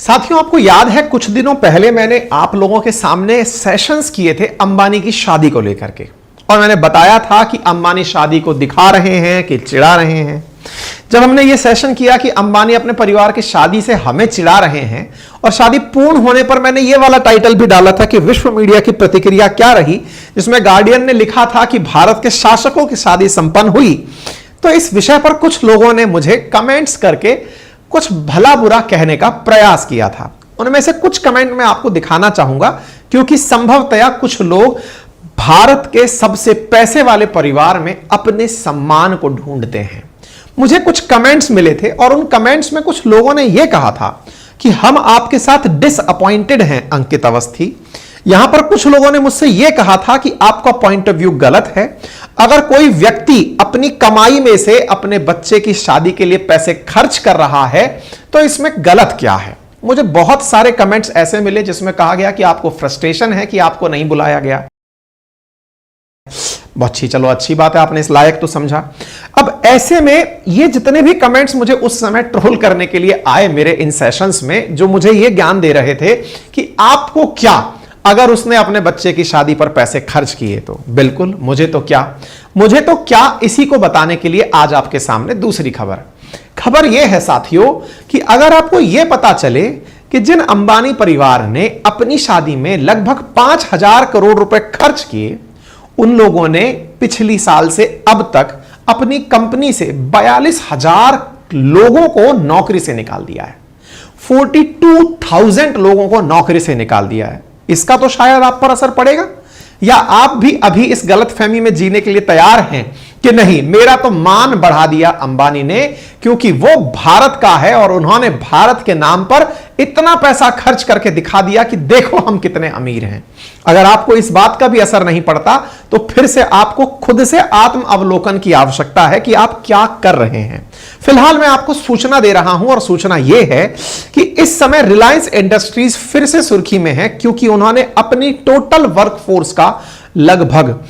साथियों, आपको याद है कुछ दिनों पहले मैंने आप लोगों के सामने सेशंस किए थे अंबानी की शादी को लेकर के, और मैंने बताया था कि अंबानी शादी को दिखा रहे हैं कि चिढ़ा रहे हैं। जब हमने ये सेशन किया कि अंबानी अपने परिवार की शादी से हमें चिढ़ा रहे हैं, और शादी पूर्ण होने पर मैंने ये वाला टाइटल भी डाला था कि विश्व मीडिया की प्रतिक्रिया क्या रही, जिसमें गार्डियन ने लिखा था कि भारत के शासकों की शादी संपन्न हुई। तो इस विषय पर कुछ लोगों ने मुझे कमेंट्स करके कुछ भला बुरा कहने का प्रयास किया था। उनमें से कुछ कमेंट मैं आपको दिखाना चाहूंगा, क्योंकि संभवतया कुछ लोग भारत के सबसे पैसे वाले परिवार में अपने सम्मान को ढूंढते हैं। मुझे कुछ कमेंट्स मिले थे और उन कमेंट्स में कुछ लोगों ने यह कहा था कि हम आपके साथ डिसअपॉइंटेड हैं अंकित अवस्थी। यहां पर कुछ लोगों ने मुझसे यह कहा था कि आपका पॉइंट ऑफ व्यू गलत है। अगर कोई व्यक्ति अपनी कमाई में से अपने बच्चे की शादी के लिए पैसे खर्च कर रहा है तो इसमें गलत क्या है। मुझे बहुत सारे कमेंट्स ऐसे मिले जिसमें कहा गया कि आपको फ्रस्ट्रेशन है कि आपको नहीं बुलाया गया। बहुत चलो अच्छी बात है, आपने इस लायक तो समझा। अब ऐसे में ये जितने भी कमेंट्स मुझे उस समय ट्रोल करने के लिए आए मेरे इन सेशंस में, जो मुझे ये ज्ञान दे रहे थे कि आपको क्या अगर उसने अपने बच्चे की शादी पर पैसे खर्च किए तो। बिल्कुल, मुझे तो क्या इसी को बताने के लिए आज आपके सामने दूसरी खबर यह है साथियों कि अगर आपको यह पता चले कि जिन अंबानी परिवार ने अपनी शादी में लगभग 5,000 करोड़ रुपए खर्च किए, उन लोगों ने पिछली साल से अब तक अपनी कंपनी से 42,000 लोगों को नौकरी से निकाल दिया है। 42,000 लोगों को नौकरी से निकाल दिया है। इसका तो शायद आप पर असर पड़ेगा, या आप भी अभी इस गलतफहमी में जीने के लिए तैयार हैं कि नहीं, मेरा तो मान बढ़ा दिया अंबानी ने क्योंकि वो भारत का है और उन्होंने भारत के नाम पर इतना पैसा खर्च करके दिखा दिया कि देखो हम कितने अमीर हैं। अगर आपको इस बात का भी असर नहीं पड़ता तो फिर से आपको खुद से आत्म अवलोकन की आवश्यकता है कि आप क्या कर रहे हैं। फिलहाल मैं आपको सूचना दे रहा हूं, और सूचना यह है कि इस समय रिलायंस इंडस्ट्रीज फिर से सुर्खी में है, क्योंकि उन्होंने अपनी टोटल वर्कफोर्स का लगभग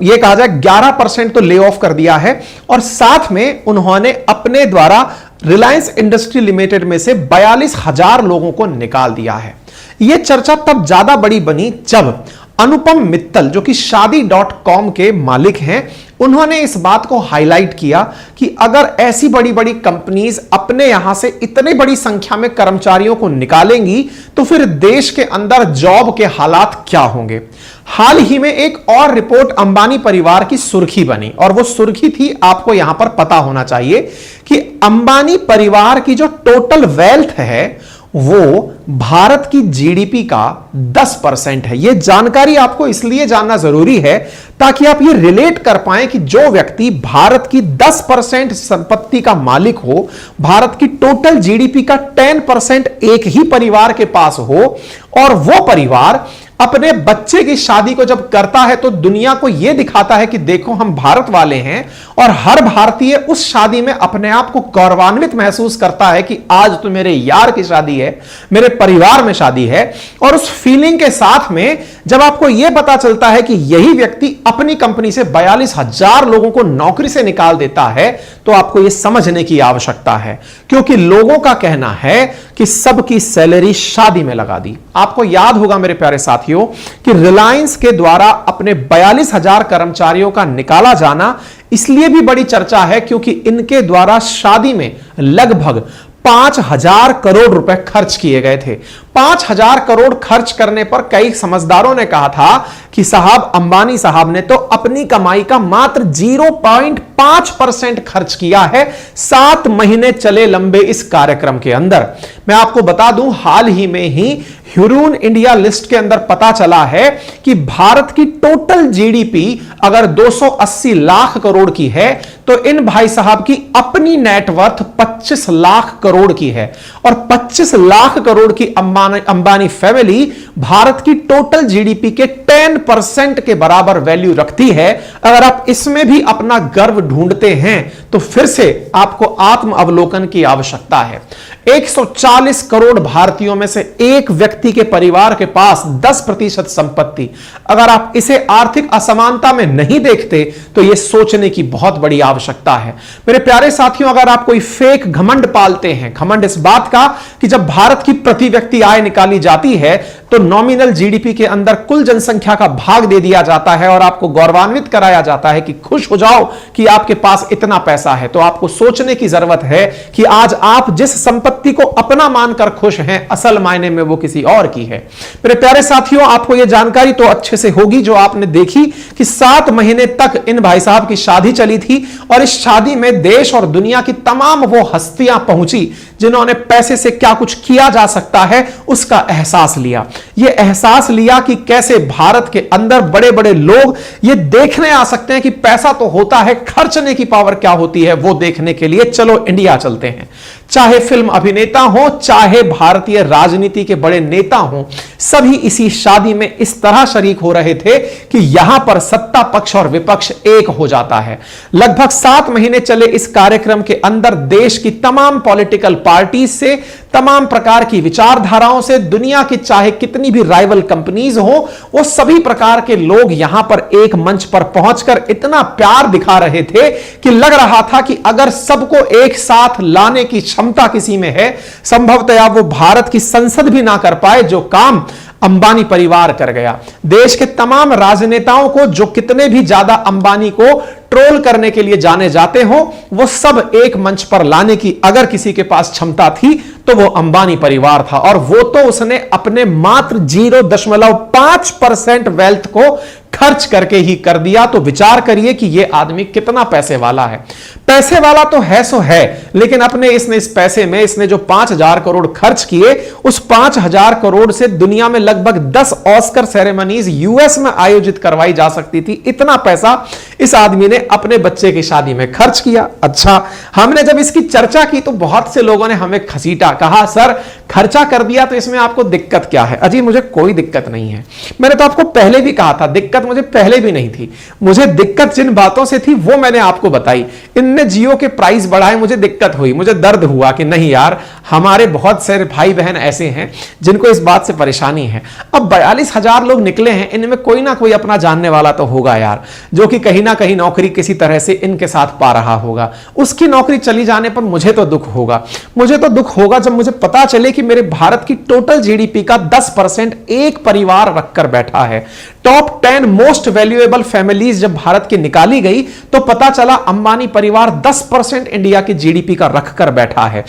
यह कहा जाए 11% तो ले ऑफ कर दिया है, और साथ में उन्होंने अपने द्वारा रिलायंस इंडस्ट्री लिमिटेड में से 42,000 लोगों को निकाल दिया है। यह चर्चा तब ज्यादा बड़ी बनी जब अनुपम मित्तल, जो कि शादी.com के मालिक हैं, उन्होंने इस बात को हाईलाइट किया कि अगर ऐसी बड़ी बड़ी कंपनीज अपने यहां से इतनी बड़ी संख्या में कर्मचारियों को निकालेंगी तो फिर देश के अंदर जॉब के हालात क्या होंगे। हाल ही में एक और रिपोर्ट अंबानी परिवार की सुर्खी बनी, और वो सुर्खी थी, आपको यहां पर पता होना चाहिए कि अंबानी परिवार की जो टोटल वेल्थ है वो भारत की जीडीपी का 10% है। यह जानकारी आपको इसलिए जानना जरूरी है ताकि आप ये रिलेट कर पाएं कि जो व्यक्ति भारत की 10% संपत्ति का मालिक हो, भारत की टोटल जीडीपी का 10% एक ही परिवार के पास हो, और वो परिवार अपने बच्चे की शादी को जब करता है तो दुनिया को यह दिखाता है कि देखो हम भारत वाले हैं, और हर भारतीय उस शादी में अपने आप को गौरवान्वित महसूस करता है कि आज तो मेरे यार की शादी है, मेरे परिवार में शादी है। और उस फीलिंग के साथ में जब आपको यह पता चलता है कि यही व्यक्ति अपनी कंपनी से 42,000 लोगों को नौकरी से निकाल देता है, तो आपको यह समझने की आवश्यकता है, क्योंकि लोगों का कहना है कि सबकी सैलरी शादी में लगा दी। आपको याद होगा मेरे प्यारे साथियों कि रिलायंस के द्वारा अपने 42,000 कर्मचारियों का निकाला जाना इसलिए भी बड़ी चर्चा है क्योंकि इनके द्वारा शादी में लगभग 5,000 करोड़ रुपए खर्च किए गए थे। 5,000 करोड़ खर्च करने पर कई समझदारों ने कहा था कि साहब अंबानी साहब ने तो अपनी कमाई का मात्र 0.5% खर्च किया है 7 महीने चले लंबे इस कार्यक्रम के अंदर। मैं आपको बता दूं, हाल ही में ही ह्यूरून इंडिया लिस्ट के अंदर पता चला है कि भारत की टोटल जीडीपी अगर 280 लाख करोड़ की है तो इन भाई साहब की अपनी नेटवर्थ 25 लाख करोड़ की है, और 25 लाख करोड़ की अंबानी फैमिली भारत की टोटल जीडीपी के 10% के बराबर वैल्यू रखती है। अगर आप इसमें भी अपना गर्व ढूंढते हैं तो फिर से आपको आत्म अवलोकन की आवश्यकता है। 140 करोड़ भारतीयों में से एक व्यक्ति के परिवार के पास 10% संपत्ति। अगर आप इसे आर्थिक असमानता में नहीं देखते तो यह सोचने की बहुत बड़ी आवश्यकता है। मेरे प्यारे साथियों, अगर आप कोई फेक घमंड पालते हैं, घमंड इस बात का कि जब भारत की प्रति व्यक्ति आय निकाली जाती है तो नॉमिनल जीडीपी के अंदर कुल जनसंख्या का भाग दे दिया जाता है और आपको गौरवान्वित कराया जाता है कि खुश हो जाओ कि आपके पास इतना पैसा है, तो आपको सोचने की जरूरत है कि आज आप जिस संपत्ति को अपना मानकर खुश हैं, असल मायने में वो किसी और की है। मेरे प्यारे साथियों, आपको यह जानकारी तो अच्छे से होगी जो आपने देखी कि 7 महीने तक इन भाई साहब की शादी चली थी और इस शादी में देश और दुनिया की तमाम वो हस्तियां पहुंची जिन्होंने पैसे से क्या कुछ किया जा सकता है उसका एहसास लिया। यह एहसास लिया कि कैसे भारत के अंदर बड़े बड़े लोग ये देखने आ सकते हैं कि पैसा तो होता है, खर्चने की पावर क्या होती है वो देखने के लिए चलो इंडिया चलते हैं। चाहे फिल्म अभिनेता हो, चाहे भारतीय राजनीति के बड़े नेता हो, सभी इसी शादी में इस तरह शरीक हो रहे थे कि यहां पर सत्ता पक्ष और विपक्ष एक हो जाता है। लगभग 7 महीने चले इस कार्यक्रम के अंदर देश की तमाम पॉलिटिकल पार्टी से, तमाम प्रकार की विचारधाराओं से, दुनिया की चाहे कितनी भी राइवल कंपनीज हो, वो सभी प्रकार के लोग यहां पर एक मंच पर पहुंचकर इतना प्यार दिखा रहे थे कि लग रहा था कि अगर सबको एक साथ लाने की क्षमता किसी में है, संभवतः वो भारत की संसद भी ना कर पाए जो काम अंबानी परिवार कर गया। देश के तमाम राजनेताओं को जो कितने भी ज्यादा अंबानी को ट्रोल करने के लिए जाने जाते हो, वो सब एक मंच पर लाने की अगर किसी के पास क्षमता थी तो वो अंबानी परिवार था, और वो तो उसने अपने मात्र 0.5% वेल्थ को खर्च करके ही कर दिया। तो विचार करिए कि ये आदमी कितना पैसे वाला है। पैसे वाला तो है सो है, लेकिन अपने इसने इस पैसे में इसने जो 5,000 करोड़ खर्च किए, उस 5,000 करोड़ से दुनिया में लगभग 10 ऑस्कर सेरेमनीज यूएस में आयोजित करवाई जा सकती थी। इतना पैसा इस आदमी ने अपने बच्चे की शादी में खर्च किया। अच्छा, हमने जब इसकी चर्चा की तो बहुत से लोगों ने हमें घसीटा, कहा सर खर्चा कर दिया तो इसमें आपको दिक्कत क्या है? अजी मुझे कोई दिक्कत नहीं है। मैंने तो आपको पहले भी कहा था, दिक्कत मुझे पहले भी नहीं थी। मुझे दिक्कत जिन बातों से थी वो मैंने आपको बताई। इनने जियो के प्राइस बढ़ाए, मुझे दिक्कत हुई, मुझे दर्द हुआ कि नहीं यार, हमारे बहुत सारे भाई बहन ऐसे हैं जिनको इस बात से परेशानी है। अब 42,000 लोग निकले हैं, इनमें कोई ना कोई अपना जानने वाला तो होगा यार, जो कि कहीं ना कहीं नौकरी किसी तरह से इनके साथ पा रहा होगा। उसकी नौकरी चली जाने पर मुझे तो दुख होगा। मुझे तो दुख होगा जब मुझे पता चले कि मेरे भारत की टोटल जीडीपी का 10% एक परिवार रखकर बैठा है। टॉप 10 मोस्ट वैल्यूएबल फैमिलीज जब भारत की निकाली गई तो पता चला अंबानी परिवार 10% इंडिया की जीडीपी का रखकर बैठा है।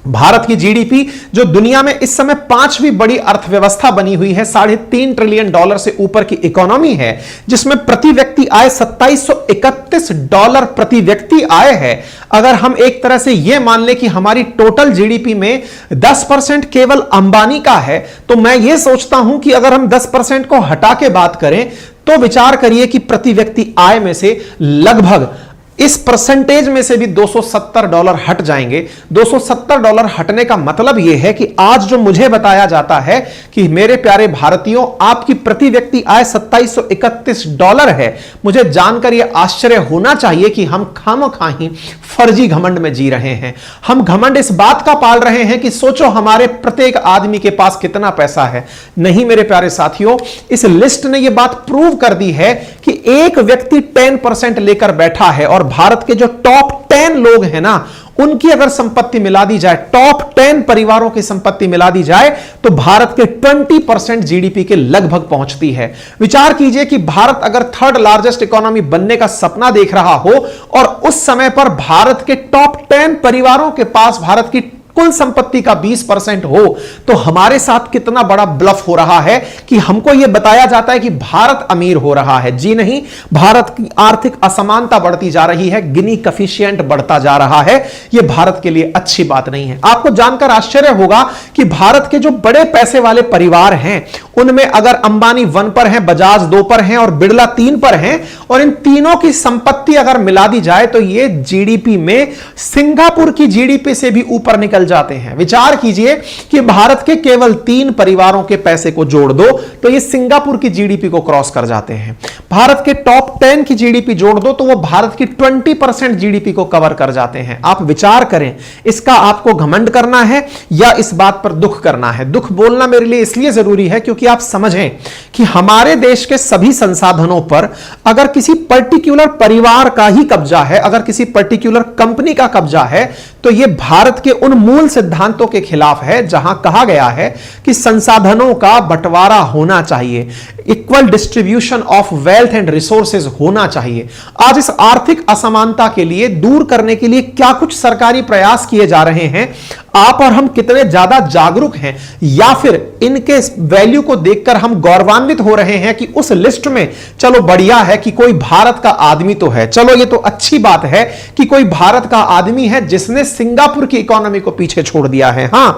भारत की जीडीपी जो दुनिया में इस समय 5वीं बड़ी अर्थव्यवस्था बनी हुई है, $3.5 ट्रिलियन से ऊपर की इकोनॉमी है, जिसमें प्रति व्यक्ति आय $2731 प्रति व्यक्ति आय है। अगर हम एक तरह से यह मान लें कि हमारी टोटल जीडीपी में 10% केवल अंबानी का है, तो मैं यह सोचता हूं कि अगर हम 10% को हटा के बात करें तो विचार करिए कि प्रति व्यक्ति आय में से लगभग इस परसेंटेज में से भी $270 हट जाएंगे। $270 हटने का मतलब यह है कि आज जो मुझे बताया जाता है कि मेरे प्यारे भारतीयों, आपकी प्रति व्यक्ति आय $2731 है, मुझे जानकर यह आश्चर्य होना चाहिए कि हम खामखाही फर्जी घमंड में जी रहे हैं। हम घमंड इस बात का पाल रहे हैं कि सोचो हमारे प्रत्येक आदमी के पास कितना पैसा है। नहीं मेरे प्यारे साथियों, इस लिस्ट ने यह बात प्रूव कर दी है कि एक व्यक्ति 10% लेकर बैठा है, और भारत के जो टॉप 10 लोग हैं ना, उनकी अगर संपत्ति मिला दी जाए, टॉप 10 परिवारों की संपत्ति मिला दी जाए तो भारत के 20% जीडीपी के लगभग पहुंचती है। विचार कीजिए कि भारत अगर 3rd लार्जेस्ट इकोनॉमी बनने का सपना देख रहा हो और उस समय पर भारत के टॉप 10 परिवारों के पास भारत की कुल संपत्ति का 20% हो, तो हमारे साथ कितना बड़ा ब्लफ हो रहा है कि हमको यह बताया जाता है कि भारत अमीर हो रहा है। जी नहीं, भारत की आर्थिक असमानता बढ़ती जा रही है, गिनी कफिशिएंट बढ़ता जा रहा है। यह भारत के लिए अच्छी बात नहीं है। आपको जानकर आश्चर्य होगा कि भारत के जो बड़े पैसे वाले परिवार हैं उनमें अगर अंबानी 1 पर है, बजाज 2 पर है और बिरला 3 पर है, और इन तीनों की संपत्ति अगर मिला दी जाए तो ये जीडीपी में सिंगापुर की जीडीपी से भी ऊपर निकल जाते हैं। विचार कीजिए कि भारत के केवल 3 परिवारों के पैसे को जोड़ दो तो ये सिंगापुर की जीडीपी को क्रॉस कर जाते हैं। भारत के टॉप 10 की जीडीपी जोड़ दो तो वो भारत की 20% जीडीपी को कवर कर जाते हैं। आप विचार करें, इसका आपको घमंड करना है या इस बात पर दुख करना है? दुख बोलना मेरे लिए इसलिए जरूरी है क्योंकि आप समझें कि हमारे देश के सभी संसाधनों पर अगर किसी पर्टिकुलर परिवार का ही कब्जा है, अगर किसी पर्टिकुलर कंपनी का कब्जा है, तो यह भारत के उन मूल सिद्धांतों के खिलाफ है जहां कहा गया है कि संसाधनों का बंटवारा होना चाहिए, equal distribution of wealth and resources होना चाहिए। आज इस आर्थिक असमानता के लिए दूर करने के लिए क्या कुछ सरकारी प्रयास किए जा रहे हैं, आप और हम कितने ज्यादा जागरूक हैं, या फिर इनके वैल्यू को देखकर हम गौरवान्वित हो रहे हैं कि उस लिस्ट में चलो बढ़िया है कि कोई भारत का आदमी तो है, चलो ये तो अच्छी बात है कि कोई भारत का आदमी है जिसने सिंगापुर की इकोनॉमी को पीछे छोड़ दिया है। हां,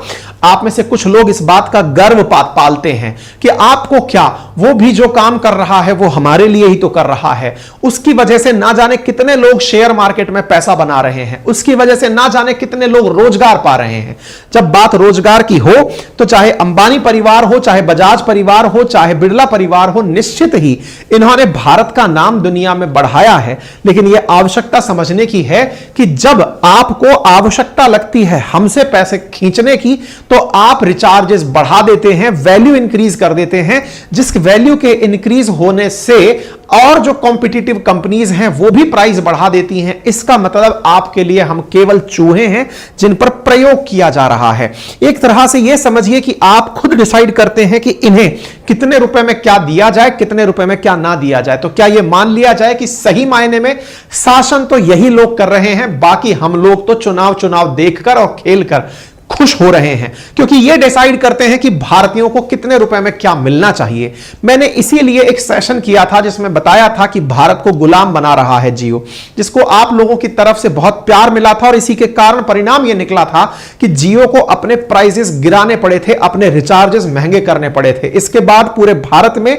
आप में से कुछ लोग इस बात का गर्व पालते हैं कि आपको क्या, वो भी जो काम कर रहा है वो हमारे लिए ही तो कर रहा है, उसकी वजह से ना जाने कितने लोग शेयर मार्केट में पैसा बना रहे हैं, उसकी वजह से ना जाने कितने लोग रोजगार पा रहे हैं। जब बात रोजगार की हो तो चाहे अंबानी परिवार हो, चाहे बजाज परिवार हो, चाहे बिरला परिवार हो, निश्चित ही इन्होंने भारत का नाम दुनिया में बढ़ाया है। लेकिन यह आवश्यकता समझने की है कि जब आपको आवश्यकता लगती है हमसे पैसे खींचने की तो आप रिचार्जेस बढ़ा देते हैं, वैल्यू इंक्रीज कर देते हैं, जिस वैल्यू के इंक्रीज होने से और जो कॉम्पिटिटिव कंपनीज हैं वो भी प्राइस बढ़ा देती हैं। इसका मतलब आपके लिए हम केवल चूहे हैं जिन पर प्रयोग किया जा रहा है। एक तरह से यह समझिए कि आप खुद डिसाइड करते हैं कि इन्हें कितने रुपए में क्या दिया जाए, कितने रुपए में क्या ना दिया जाए। तो क्या यह मान लिया जाए कि सही मायने में शासन तो यही लोग कर रहे हैं, बाकी हम लोग तो चुनाव देखकर और खेलकर खुश हो रहे हैं, क्योंकि ये डिसाइड करते हैं कि भारतीयों को कितने रुपए में क्या मिलना चाहिए। मैंने इसीलिए एक सेशन किया था जिसमें बताया था कि भारत को गुलाम बना रहा है जियो, जिसको आप लोगों की तरफ से बहुत प्यार मिला था और इसी के कारण परिणाम यह निकला था कि जियो को अपने प्राइसेस गिराने पड़े थे, अपने रिचार्जेस महंगे करने पड़े थे। इसके बाद पूरे भारत में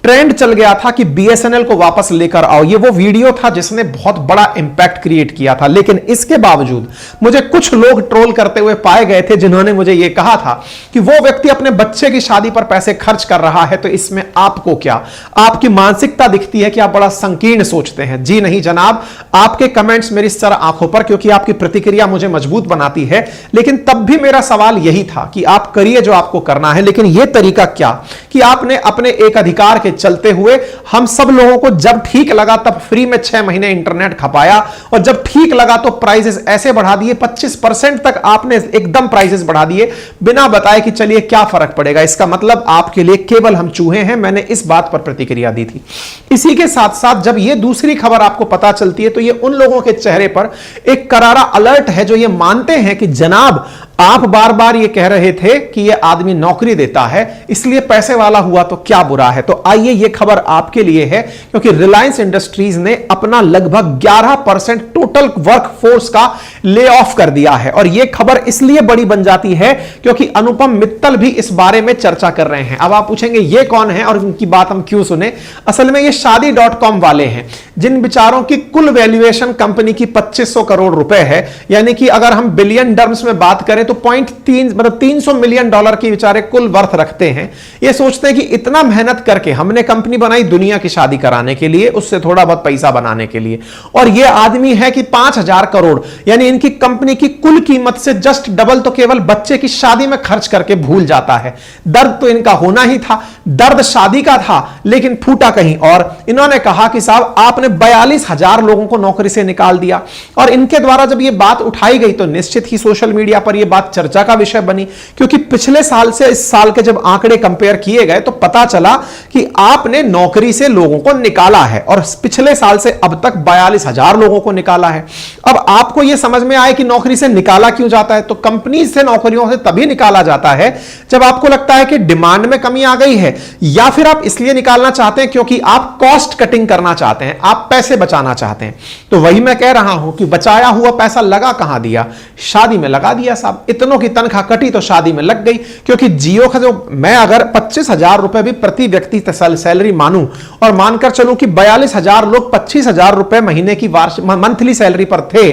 ट्रेंड चल गया था कि बीएसएनएल को वापस लेकर आओ। ये वो वीडियो था जिसने बहुत बड़ा इंपैक्ट क्रिएट किया था। लेकिन इसके बावजूद मुझे कुछ लोग ट्रोल करते हुए पाए गए थे जिन्होंने मुझे यह कहा था कि वो व्यक्ति अपने बच्चे की शादी पर पैसे खर्च कर रहा है तो इसमें आपको क्या, आपकी मानसिकता दिखती है कि आप बड़ा संकीर्ण सोचते हैं। जी नहीं जनाब, आपके कमेंट्स मेरी सर आंखों पर, क्योंकि आपकी प्रतिक्रिया मुझे मजबूत बनाती है। लेकिन तब भी मेरा सवाल यही था कि आप करिए जो आपको करना है, लेकिन यह तरीका क्या कि आपने अपने एक अधिकार के चलते हुए हम सब लोगों को जब ठीक लगा तब फ्री में 6 महीने इंटरनेट खपाया, और जब ठीक लगा तो प्राइसेस ऐसे बढ़ा दिए, 25% तक आपने एकदम प्राइसेस बढ़ा दिए बिना बताए कि चलिए क्या फर्क पड़ेगा। इसका मतलब आपके लिए केवल हम चूहे हैं। मैंने इस बात पर प्रतिक्रिया दी थी। इसी के साथ साथ जब यह दूसरी खबर आपको पता चलती है तो यह उन लोगों के चेहरे पर एक करारा अलर्ट है जो यह मानते हैं कि जनाब आप बार बार ये कह रहे थे कि ये आदमी नौकरी देता है इसलिए पैसे वाला हुआ तो क्या बुरा है। तो आइए ये खबर आपके लिए है, क्योंकि रिलायंस इंडस्ट्रीज ने अपना लगभग 11% टोटल वर्कफोर्स का ले ऑफ कर दिया है। और ये खबर इसलिए बड़ी बन जाती है क्योंकि अनुपम मित्तल भी इस बारे में चर्चा कर रहे हैं। अब आप पूछेंगे ये कौन है और इनकी बात हम क्यों सुने। असल में ये शादी.com वाले हैं जिन बिचारों की कुल वैल्यूएशन कंपनी की 2500 करोड़ रुपए है, यानी कि अगर हम बिलियन टर्म्स में बात करें तो 300 मिलियन डॉलर की बेचारे कुल वर्थ रखते हैं। ये सोचते हैं कि इतना मेहनत करके हमने कंपनी बनाई दुनिया की शादी कराने के लिए, उससे थोड़ा बहुत पैसा बनाने के लिए, और ये आदमी है कि 5000 करोड़ यानी इनकी कंपनी की कुल कीमत से जस्ट डबल तो केवल बच्चे की शादी में खर्च करके भूल जाता है। दर्द तो इनका होना ही था, दर्द शादी का था लेकिन फूटा कहीं और। इन्होंने कहा कि साहब आपने 42,000 लोगों को नौकरी से निकाल दिया, और इनके द्वारा जब यह बात उठाई गई तो निश्चित ही सोशल मीडिया पर यह बात चर्चा का विषय बनी, क्योंकि पिछले साल से इस साल के जब आंकड़े कंपेयर किए गए तो पता चला कि आपने नौकरी से लोगों को निकाला है, और पिछले साल से अब तक 42,000 लोगों को निकाला है। अब आपको यह समझ में आए कि नौकरी से निकाला क्यों जाता है, तो कंपनी से नौकरियों से तभी निकाला जाता है जब आपको लगता है कि डिमांड में कमी आ गई है, या फिर आप इसलिए निकालना चाहते हैं क्योंकि आप कॉस्ट कटिंग करना चाहते हैं, आप पैसे बचाना चाहते हैं। तो वही मैं कह रहा हूं कि बचाया हुआ पैसा लगा कहां दिया, शादी में लगा दिया साहब। इतनों की तनख्वाह कटी तो शादी में लग गई, क्योंकि जियो का जो मैं अगर 25,000 रुपए भी प्रति व्यक्ति सैलरी मानूं और मानकर चलूं कि 42,000 लोग 25,000 रुपए महीने की वार्षिक मंथली सैलरी पर थे,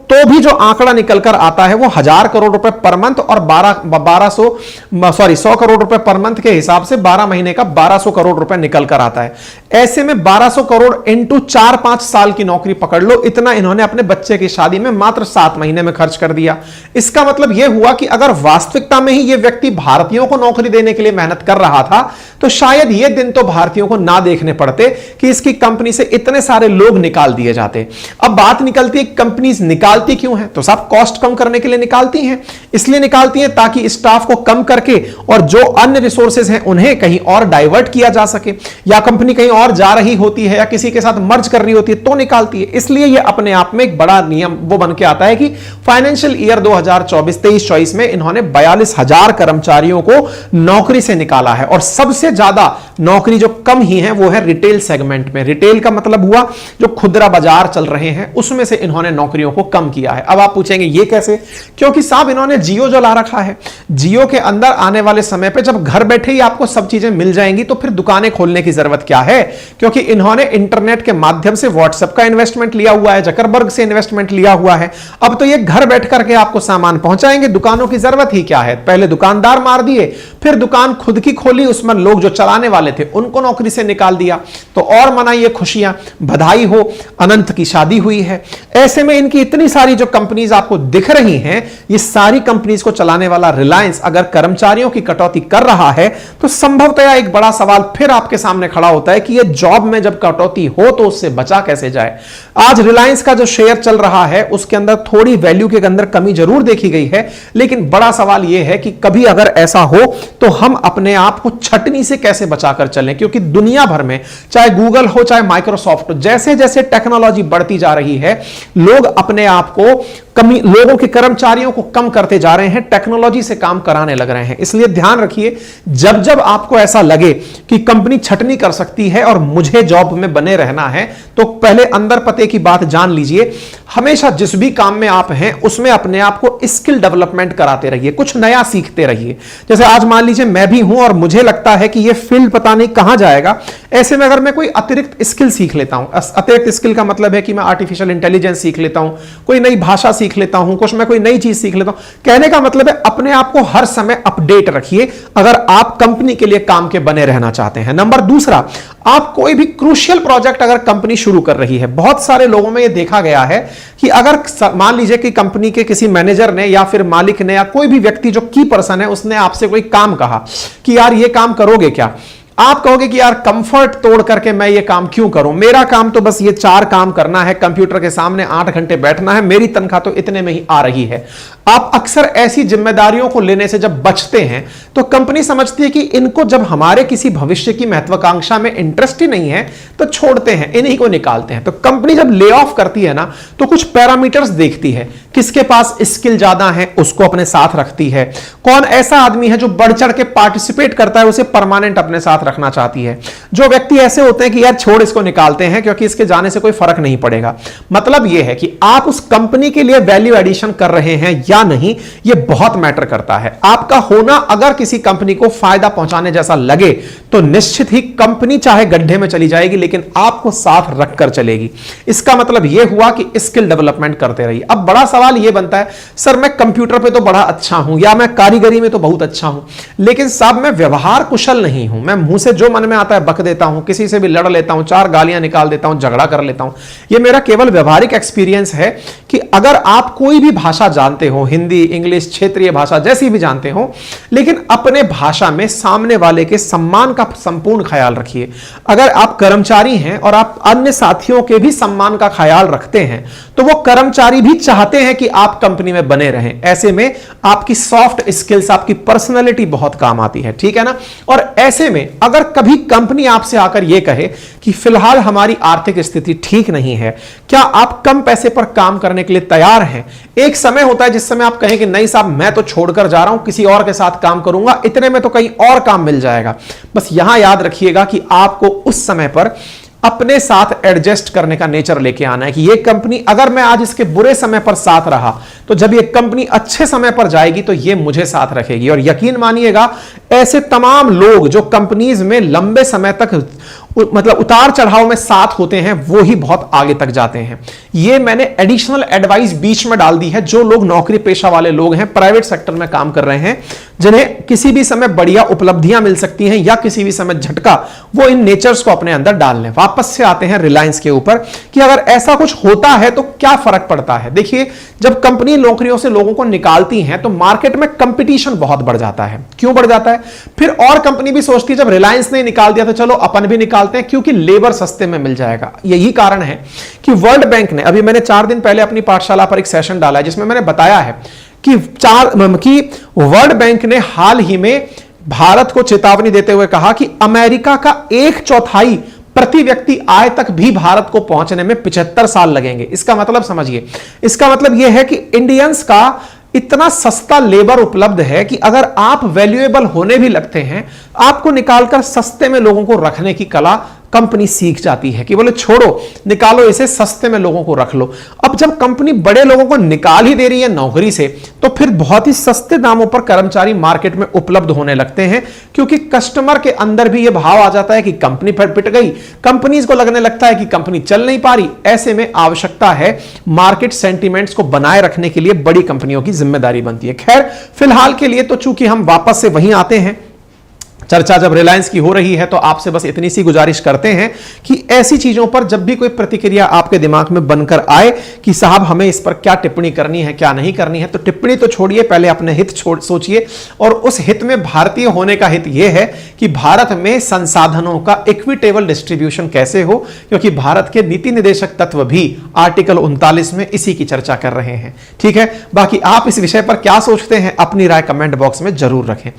तो भी जो आंकड़ा निकलकर आता है वो 1,000 करोड़ रुपए पर मंथ और 100 करोड़ रुपए पर मंथ के हिसाब से 12 महीने का 1,200 करोड़ रुपए निकलकर आता है। ऐसे में 1,200 करोड़ इंटू 4-5 साल की नौकरी पकड़ लो, इतना इन्होंने अपने बच्चे की शादी में मात्र 7 महीने में खर्च कर दिया। इसका मतलब यह हुआ कि अगर वास्तविकता में ही यह व्यक्ति भारतीयों को नौकरी देने के लिए मेहनत कर रहा था तो शायद यह दिन तो भारतीयों को ना देखने पड़ते कि इसकी कंपनी से इतने सारे लोग निकाल दिए जाते। अब बात निकलती है कंपनीज निकालती क्यों है, तो सब कॉस्ट कम करने के लिए निकालती हैं। इसलिए निकालती हैं ताकि स्टाफ को कम करके और जो अन्य रिसोर्सेज हैं उन्हें कहीं और डाइवर्ट किया जा सके, या कंपनी कहीं और जा रही होती है या किसी के साथ मर्ज कर रही होती है तो निकालती है। इसलिए यह अपने आप में एक बड़ा नियम वो बन के आता है कि फाइनेंशियल ईयर 2024-23-24 में इन्होंने 42,000 कर्मचारियों को नौकरी से निकाला है, और सबसे ज्यादा नौकरी जो कम ही है वो है रिटेल सेगमेंट में। रिटेल का मतलब हुआ जो खुदरा बाजार चल रहे हैं उसमें से इन्होंने नौकरियों को कम किया है। अब आप पूछेंगे ये कैसे, क्योंकि साहब इन्होंने जियो जो ला रखा है, जियो के अंदर आने वाले समय पे जब घर बैठे ही आपको सब चीजें मिल जाएंगी तो फिर दुकानें खोलने की जरूरत क्या है, क्योंकि इन्होंने इंटरनेट के माध्यम से व्हाट्सएप का इन्वेस्टमेंट लिया हुआ है, जकरबर्ग से इन्वेस्टमेंट लिया हुआ है। अब तो ये घर बैठ करके आपको सामान पहुंचाएंगे, दुकानों की जरूरत ही क्या है। पहले दुकानदार मार दिए, फिर दुकान खुद की खोली, उसमें लोग जो चलाने वाले थे उनको नौकरी से निकाल दिया। तो और मनाइए खुशियां, बधाई हो, अनंत की शादी हुई है। ऐसे में इनकी इतनी सारी जो कंपनीज आपको दिख रही हैं, ये सारी कंपनीज को चलाने वाला रिलायंस अगर कर्मचारियों की कटौती कर रहा है तो संभवतः एक बड़ा सवाल फिर आपके सामने खड़ा होता है कि ये जॉब में जब कटौती हो तो उससे बचा कैसे जाए। आज रिलायंस का जो शेयर चल रहा है उसके अंदर थोड़ी वैल्यू के अंदर कमी जरूर देखी गई है, लेकिन बड़ा सवाल यह है कि कभी अगर ऐसा हो तो हम अपने आप को छटनी से कैसे बचाकर चलें, क्योंकि दुनिया भर में चाहे गूगल हो चाहे माइक्रोसॉफ्ट हो, जैसे जैसे टेक्नोलॉजी बढ़ती जा रही है लोग अपने आप को कमी, लोगों के कर्मचारियों को कम करते जा रहे हैं, टेक्नोलॉजी से काम कराने लग रहे हैं। इसलिए ध्यान रखिए, जब जब आपको ऐसा लगे कि कंपनी छटनी कर सकती है और मुझे जॉब में बने रहना है, तो पहले अंदर पते की बात जान लीजिए। हमेशा जिस भी काम में आप हैं उसमें अपने आप को स्किल डेवलपमेंट कराते रहिए, कुछ नया सीखते रहिए। जैसे आज मान लीजिए मैं भी हूं और मुझे लगता है कि यह फील्ड पता नहीं कहां जाएगा, ऐसे में अगर मैं कोई अतिरिक्त स्किल सीख लेता हूं, अतिरिक्त स्किल का मतलब है कि मैं आर्टिफिशियल इंटेलिजेंस सीख लेता हूं, कोई नई भाषा सीख लेता हूं, कुछ मैं कोई नई चीज सीख लेता हूं। कहने का मतलब है अपने आप को हर समय अपडेट रखिए अगर आप कंपनी के लिए काम के बने रहना चाहते हैं। नंबर दूसरा, आप कोई भी क्रूशियल प्रोजेक्ट अगर कंपनी शुरू कर रही है, बहुत सारे लोगों में यह देखा गया है कि अगर मान लीजिए कि कंपनी के किसी मैनेजर ने या फिर मालिक ने या कोई भी व्यक्ति जो की पर्सन है उसने आपसे कोई काम कहा कि यार ये काम करोगे क्या, आप कहोगे कि यार कंफर्ट तोड़ करके मैं ये काम क्यों करूं, मेरा काम तो बस ये 4 काम करना है, कंप्यूटर के सामने 8 घंटे बैठना है, मेरी तनख्वाह तो इतने में ही आ रही है। आप अक्सर ऐसी जिम्मेदारियों को लेने से जब बचते हैं तो कंपनी समझती है कि इनको जब हमारे किसी भविष्य की महत्वाकांक्षा में इंटरेस्ट ही नहीं है तो छोड़ते हैं, इन्हीं को निकालते हैं। तो कंपनी जब ले ऑफ करती है ना तो कुछ पैरामीटर्स देखती है, किसके पास स्किल ज्यादा है उसको अपने साथ रखती है, कौन ऐसा आदमी है जो बढ़ चढ़ के पार्टिसिपेट करता है उसे परमानेंट अपने साथ रखना चाहती है। जो व्यक्ति ऐसे होते हैं कि यार छोड़ इसको निकालते हैं क्योंकि इसके जाने से कोई फर्क नहीं पड़ेगा। मतलब यह है कि आप उस कंपनी के लिए वैल्यू एडिशन कर रहे हैं या नहीं, यह बहुत मैटर करता है। आपका होना अगर किसी कंपनी को फायदा पहुंचाने जैसा लगे तो निश्चित ही कंपनी चाहे गड्ढे में चली जाएगी लेकिन आपको साथ रखकर चलेगी। इसका मतलब यह हुआ कि स्किल डेवलपमेंट करते रहिए। अब बड़ा सवाल यह बनता है, सर मैं कंप्यूटर पे तो बड़ा अच्छा हूं या मैं कारीगरी में तो बहुत अच्छा हूं, लेकिन साहब मैं व्यवहार कुशल नहीं हूं, मैं मुंह से जो मन में आता है बक देता हूं, किसी से भी लड़ लेता हूं, 4 गालियां निकाल देता हूं, झगड़ा कर लेता हूं। यह मेरा केवल व्यवहारिक एक्सपीरियंस है कि अगर आप कोई भी भाषा जानते हो, हिंदी, इंग्लिश, क्षेत्रीय भाषा जैसी भी जानते हो, लेकिन अपने भाषा में सामने वाले के सम्मान का संपूर्ण ख्याल रखिए। अगर आप कर्मचारी हैं और आप अन्य साथियों के भी सम्मान का ख्याल रखते हैं तो वो कर्मचारी भी चाहते हैं कि आप कंपनी में बने रहें। ऐसे में आपकी सॉफ्ट स्किल्स, आपकी पर्सनैलिटी बहुत काम आती है, ठीक है ना। और ऐसे में अगर कभी कंपनी आपसे आकर यह कहे कि फिलहाल हमारी आर्थिक स्थिति ठीक नहीं है, क्या आप कम पैसे पर काम करने के लिए तैयार हैं? एक समय होता है जिस समय आप कहें कि नहीं साहब मैं तो छोड़कर जा रहा हूं, किसी और के साथ काम करूंगा, इतने में तो कहीं और काम मिल जाएगा। बस यहां याद रखिएगा कि आपको उस समय पर अपने साथ एडजस्ट करने का नेचर लेके आना है कि ये कंपनी, अगर मैं आज इसके बुरे समय पर साथ रहा तो जब ये कंपनी अच्छे समय पर जाएगी तो ये मुझे साथ रखेगी। और यकीन मानिएगा, ऐसे तमाम लोग जो कंपनीज में लंबे समय तक मतलब उतार चढ़ाव में साथ होते हैं, वो ही बहुत आगे तक जाते हैं। ये मैंने एडिशनल एडवाइस बीच में डाल दी है। जो लोग नौकरी पेशा वाले लोग हैं, प्राइवेट सेक्टर में काम कर रहे हैं, जिन्हें किसी भी समय बढ़िया उपलब्धियां मिल सकती हैं या किसी भी समय झटका, वो इन नेचर्स को अपने अंदर डाल लें। वापस से आते हैं रिलायंस के ऊपर कि अगर ऐसा कुछ होता है तो क्या फर्क पड़ता है। देखिए, जब कंपनी नौकरियों से लोगों को निकालती हैं तो मार्केट में कंपटीशन बहुत बढ़ जाता है। क्यों बढ़ जाता है? फिर और कंपनी भी सोचती है जब रिलायंस ने निकाल दिया तो चलो अपन भी निकालते हैं, क्योंकि लेबर सस्ते में मिल जाएगा। यही कारण है कि वर्ल्ड बैंक ने, अभी मैंने 4 दिन पहले अपनी पाठशाला पर एक सेशन डाला है जिसमें मैंने बताया है कि वर्ल्ड बैंक ने हाल ही में भारत को चेतावनी देते हुए कहा कि अमेरिका का 1/4 प्रति व्यक्ति आय तक भी भारत को पहुंचने में 75 साल लगेंगे। इसका मतलब समझिए, इसका मतलब यह है कि इंडियंस का इतना सस्ता लेबर उपलब्ध है कि अगर आप वैल्यूएबल होने भी लगते हैं, आपको निकालकर सस्ते में लोगों को रखने की कला कंपनी सीख जाती है कि बोले छोड़ो, निकालो इसे, सस्ते में लोगों को रख लो। अब जब कंपनी बड़े लोगों को निकाल ही दे रही है नौकरी से, तो फिर बहुत ही सस्ते दामों पर कर्मचारी मार्केट में उपलब्ध होने लगते हैं, क्योंकि कस्टमर के अंदर भी यह भाव आ जाता है कि कंपनी पिट गई, कंपनीज को लगने लगता है कि कंपनी चल नहीं पा रही। ऐसे में आवश्यकता है मार्केट सेंटीमेंट्स को बनाए रखने के लिए बड़ी कंपनियों की जिम्मेदारी बनती है। खैर, फिलहाल के लिए तो चूंकि हम वापस से वहीं आते हैं, चर्चा जब रिलायंस की हो रही है, तो आपसे बस इतनी सी गुजारिश करते हैं कि ऐसी चीजों पर जब भी कोई प्रतिक्रिया आपके दिमाग में बनकर आए कि साहब हमें इस पर क्या टिप्पणी करनी है, क्या नहीं करनी है, तो टिप्पणी तो छोड़िए, पहले अपने हित सोचिए। और उस हित में भारतीय होने का हित यह है कि भारत में संसाधनों का इक्विटेबल डिस्ट्रीब्यूशन कैसे हो, क्योंकि भारत के नीति निदेशक तत्व भी आर्टिकल 39 में इसी की चर्चा कर रहे हैं। ठीक है, बाकी आप इस विषय पर क्या सोचते हैं, अपनी राय कमेंट बॉक्स में जरूर रखें।